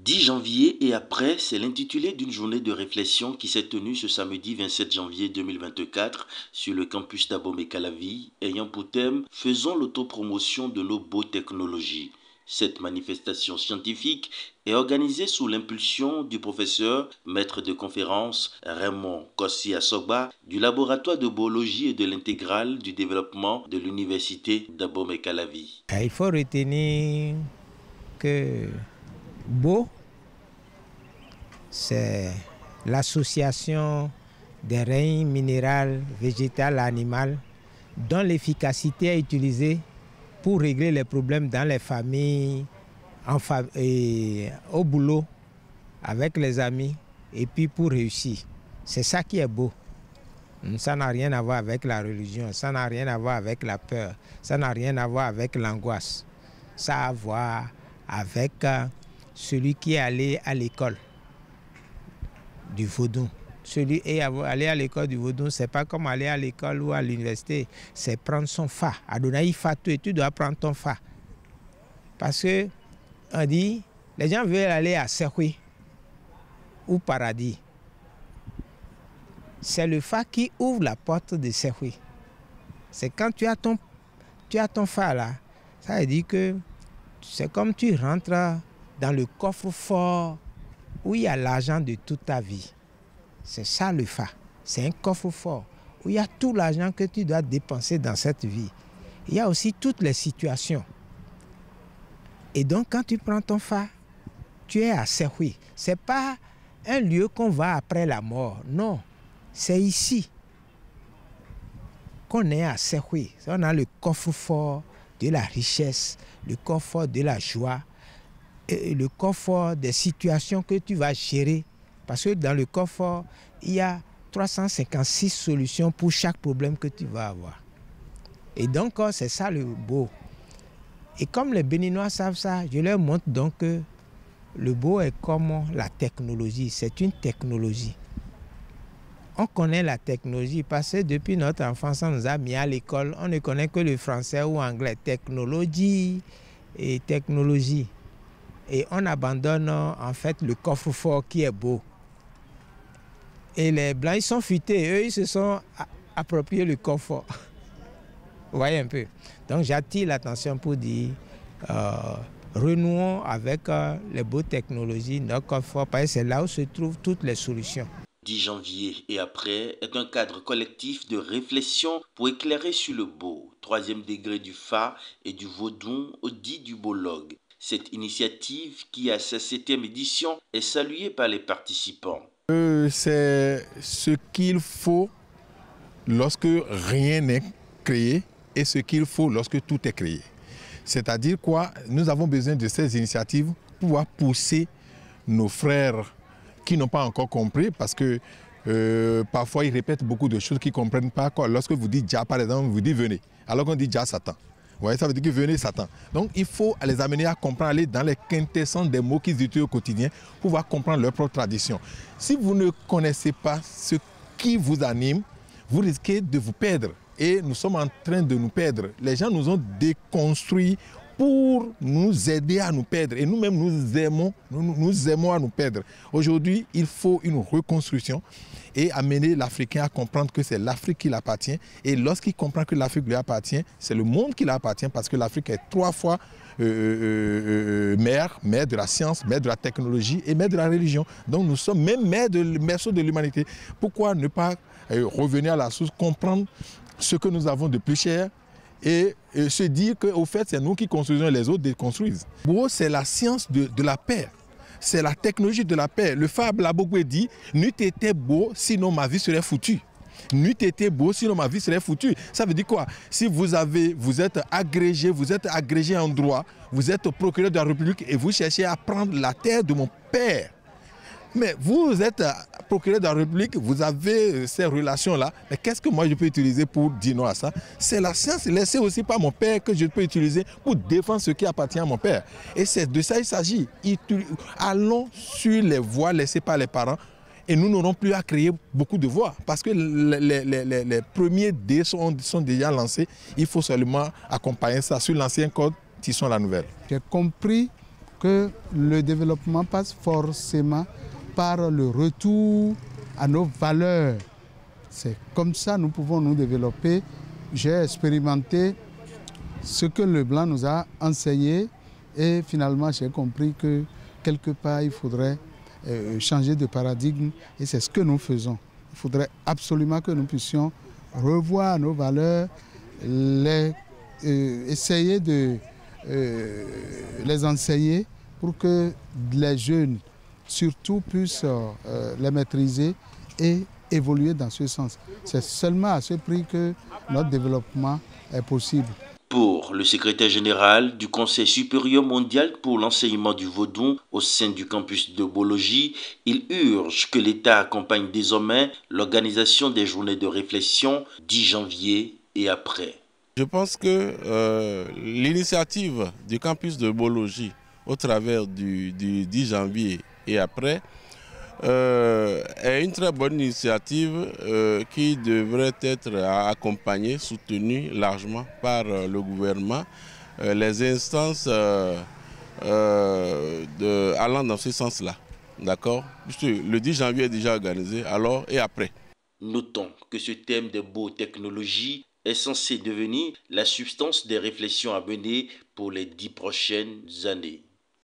10 janvier et après, c'est l'intitulé d'une journée de réflexion qui s'est tenue ce samedi 27 janvier 2024 sur le campus d'Abomey-Calavi, ayant pour thème « Faisons l'autopromotion de nos beaux technologies ». Cette manifestation scientifique est organisée sous l'impulsion du professeur, maître de conférence Raymond Kossi Asogba du laboratoire de biologie et de l'intégrale du développement de l'université d'Abomey-Calavi. Il faut retenir que BO, c'est l'association des règnes minéral, végétal, animal, dont l'efficacité est utilisée pour régler les problèmes dans les familles, au boulot, avec les amis, et puis pour réussir. C'est ça qui est beau. Ça n'a rien à voir avec la religion, ça n'a rien à voir avec la peur, ça n'a rien à voir avec l'angoisse. Ça a à voir avec celui qui est allé à l'école du Vaudou. Celui qui est allé à l'école du Vaudou, ce n'est pas comme aller à l'école ou à l'université, c'est prendre son fa. Adonai Fatou, et tu dois prendre ton fa. Parce que on dit, les gens veulent aller à Sekhui ou Paradis. C'est le fa qui ouvre la porte de Sekhui. C'est quand tu as ton fa là, ça veut dire que c'est comme tu rentres dans le coffre-fort où il y a l'argent de toute ta vie. C'est ça le fa. C'est un coffre-fort où il y a tout l'argent que tu dois dépenser dans cette vie. Il y a aussi toutes les situations. Et donc quand tu prends ton fa, tu es à Sekhui. Ce n'est pas un lieu qu'on va après la mort. Non, c'est ici qu'on est à Sekhui. On a le coffre-fort de la richesse, le coffre de la joie, et le coffre des situations que tu vas gérer. Parce que dans le coffre, il y a 356 solutions pour chaque problème que tu vas avoir. Et donc, c'est ça le beau. Et comme les Béninois savent ça, je leur montre donc que le beau est comme la technologie. C'est une technologie. On connaît la technologie parce que depuis notre enfance, on nous a mis à l'école. On ne connaît que le français ou anglais. Technologie et technologie. Et on abandonne en fait le coffre-fort qui est beau. Et les Blancs, ils sont futés. Eux, ils se sont appropriés le coffre. Vous voyez un peu. Donc j'attire l'attention pour dire renouons avec les beaux technologies, notre coffre, parce que c'est là où se trouvent toutes les solutions. 10 janvier et après est un cadre collectif de réflexion pour éclairer sur le beau, 3e degré du Fa et du Vaudou au dit du Bologue. Cette initiative, qui a sa 7e édition, est saluée par les participants. C'est ce qu'il faut lorsque rien n'est créé et ce qu'il faut lorsque tout est créé. C'est-à-dire quoi? Nous avons besoin de ces initiatives pour pouvoir pousser nos frères qui n'ont pas encore compris, parce que parfois ils répètent beaucoup de choses qu'ils ne comprennent pas. Lorsque vous dites Jah, par exemple, vous dites venez, alors qu'on dit Jah Satan. Vous voyez, ça veut dire que venez Satan. Donc il faut les amener à comprendre, aller dans les quintessенces des mots qu'ils utilisent au quotidien pour pouvoir comprendre leur propre tradition. Si vous ne connaissez pas ce qui vous anime, vous risquez de vous perdre. Et nous sommes en train de nous perdre. Les gens nous ont déconstruits pour nous aider à nous perdre. Et nous-mêmes, nous aimons à nous perdre. Aujourd'hui, il faut une reconstruction et amener l'Africain à comprendre que c'est l'Afrique qui l'appartient. Et lorsqu'il comprend que l'Afrique lui appartient, c'est le monde qui l'appartient, parce que l'Afrique est 3 fois mère de la science, mère de la technologie et mère de la religion. Donc nous sommes même mère de l'humanité. Pourquoi ne pas revenir à la source, comprendre ce que nous avons de plus cher et se dire qu'au fait, c'est nous qui construisons et les autres déconstruisent. Beau, c'est la science de la paix. C'est la technologie de la paix. Le fable a beaucoup dit, n'eût été beau, sinon ma vie serait foutue. N'eût été beau, sinon ma vie serait foutue. Ça veut dire quoi? Si vous êtes agrégé en droit, vous êtes procureur de la République et vous cherchez à prendre la terre de mon père. Mais vous êtes procureur de la République, vous avez ces relations-là. Mais qu'est-ce que moi je peux utiliser pour dire non à ça? C'est la science laissée aussi par mon père que je peux utiliser pour défendre ce qui appartient à mon père. Et c'est de ça qu'il s'agit. Allons sur les voies laissées par les parents et nous n'aurons plus à créer beaucoup de voies. Parce que les premiers dés sont déjà lancés. Il faut seulement accompagner ça sur l'ancien code, tissons la nouvelle. J'ai compris que le développement passe forcément par le retour à nos valeurs. C'est comme ça que nous pouvons nous développer. J'ai expérimenté ce que le blanc nous a enseigné et finalement j'ai compris que quelque part il faudrait changer de paradigme et c'est ce que nous faisons. Il faudrait absolument que nous puissions revoir nos valeurs, essayer de les enseigner pour que les jeunes surtout puissent les maîtriser et évoluer dans ce sens. C'est seulement à ce prix que notre développement est possible. Pour le secrétaire général du Conseil supérieur mondial pour l'enseignement du vaudou au sein du campus de Bologi, il urge que l'État accompagne désormais l'organisation des journées de réflexion 10 janvier et après. Je pense que l'initiative du campus de Bologi au travers du 10 janvier et après est une très bonne initiative qui devrait être accompagnée, soutenue largement par le gouvernement, les instances allant dans ce sens-là. D'accord ? Le 10 janvier est déjà organisé, alors et après. Notons que ce thème des biotechnologies est censé devenir la substance des réflexions à mener pour les 10 prochaines années.